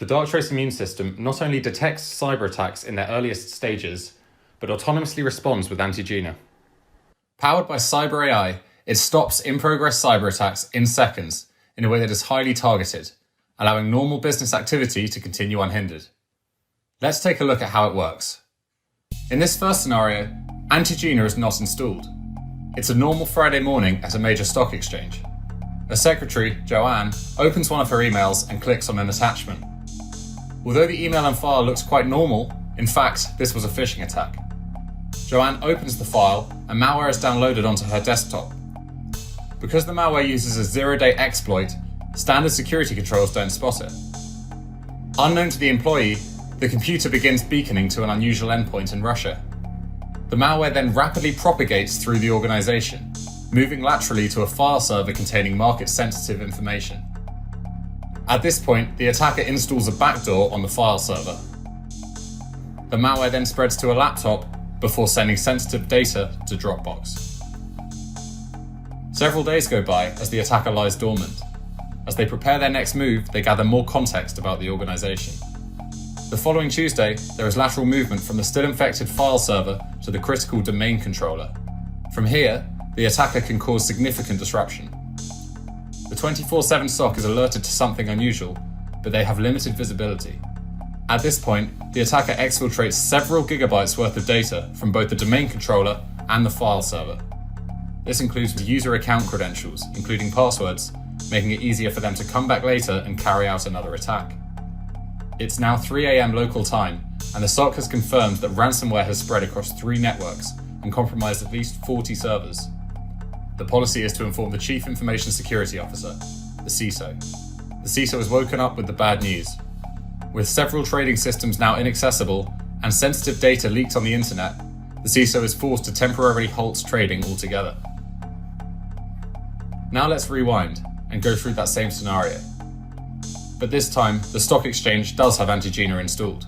The Darktrace immune system not only detects cyber attacks in their earliest stages, but autonomously responds with Antigena. Powered by cyber AI, it stops in-progress cyber attacks in seconds in a way that is highly targeted, allowing normal business activity to continue unhindered. Let's take a look at how it works. In this first scenario, Antigena is not installed. It's a normal Friday morning at a major stock exchange. A secretary, Joanne, opens one of her emails and clicks on an attachment. Although the email and file looks quite normal, in fact, this was a phishing attack. Joanne opens the file and malware is downloaded onto her desktop. Because the malware uses a zero-day exploit, standard security controls don't spot it. Unknown to the employee, the computer begins beaconing to an unusual endpoint in Russia. The malware then rapidly propagates through the organization, moving laterally to a file server containing market-sensitive information. At this point, the attacker installs a backdoor on the file server. The malware then spreads to a laptop before sending sensitive data to Dropbox. Several days go by as the attacker lies dormant. As they prepare their next move, they gather more context about the organization. The following Tuesday, there is lateral movement from the still infected file server to the critical domain controller. From here, the attacker can cause significant disruption. The 24/7 SOC is alerted to something unusual, but they have limited visibility. At this point, the attacker exfiltrates several gigabytes worth of data from both the domain controller and the file server. This includes user account credentials, including passwords, making it easier for them to come back later and carry out another attack. It's now 3 a.m. local time, and the SOC has confirmed that ransomware has spread across 3 networks and compromised at least 40 servers. The policy is to inform the Chief Information Security Officer, the CISO. The CISO is woken up with the bad news. With several trading systems now inaccessible and sensitive data leaked on the internet, the CISO is forced to temporarily halt trading altogether. Now let's rewind and go through that same scenario. But this time, the stock exchange does have Antigena installed.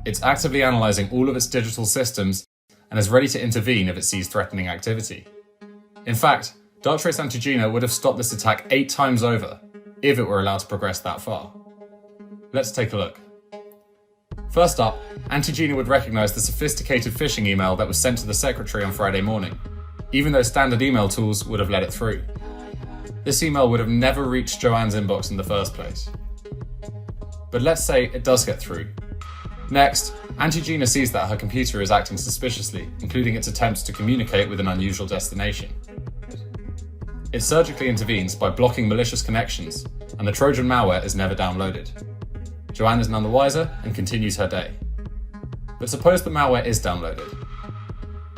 It's actively analysing all of its digital systems and is ready to intervene if it sees threatening activity. In fact, Darktrace Antigena would have stopped this attack 8 times over if it were allowed to progress that far. Let's take a look. First up, Antigena would recognise the sophisticated phishing email that was sent to the secretary on Friday morning, even though standard email tools would have let it through. This email would have never reached Joanne's inbox in the first place. But let's say it does get through. Next, Antigena sees that her computer is acting suspiciously, including its attempts to communicate with an unusual destination. It surgically intervenes by blocking malicious connections, and the Trojan malware is never downloaded. Joanne is none the wiser and continues her day. But suppose the malware is downloaded.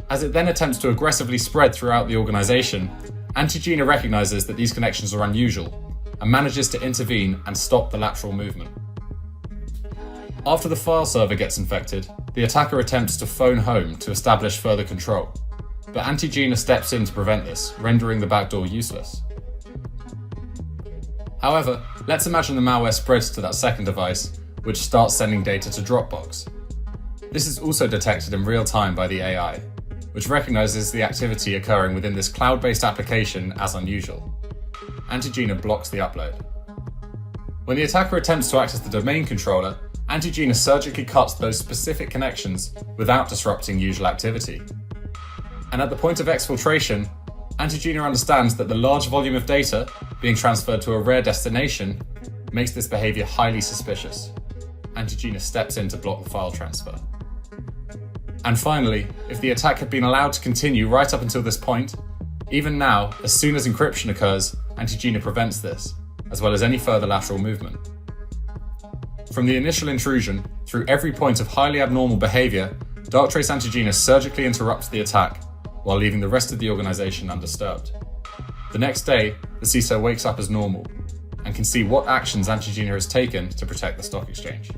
As it then attempts to aggressively spread throughout the organization, Antigena recognizes that these connections are unusual and manages to intervene and stop the lateral movement. After the file server gets infected, the attacker attempts to phone home to establish further control, but Antigena steps in to prevent this, rendering the backdoor useless. However, let's imagine the malware spreads to that second device, which starts sending data to Dropbox. This is also detected in real time by the AI, which recognizes the activity occurring within this cloud-based application as unusual. Antigena blocks the upload. When the attacker attempts to access the domain controller, Antigena surgically cuts those specific connections without disrupting usual activity. And at the point of exfiltration, Antigena understands that the large volume of data being transferred to a rare destination makes this behavior highly suspicious. Antigena steps in to block the file transfer. And finally, if the attack had been allowed to continue right up until this point, even now, as soon as encryption occurs, Antigena prevents this, as well as any further lateral movement. From the initial intrusion, through every point of highly abnormal behavior, Darktrace Antigena surgically interrupts the attack, while leaving the rest of the organization undisturbed. The next day, the CISO wakes up as normal, and can see what actions Antigena has taken to protect the stock exchange.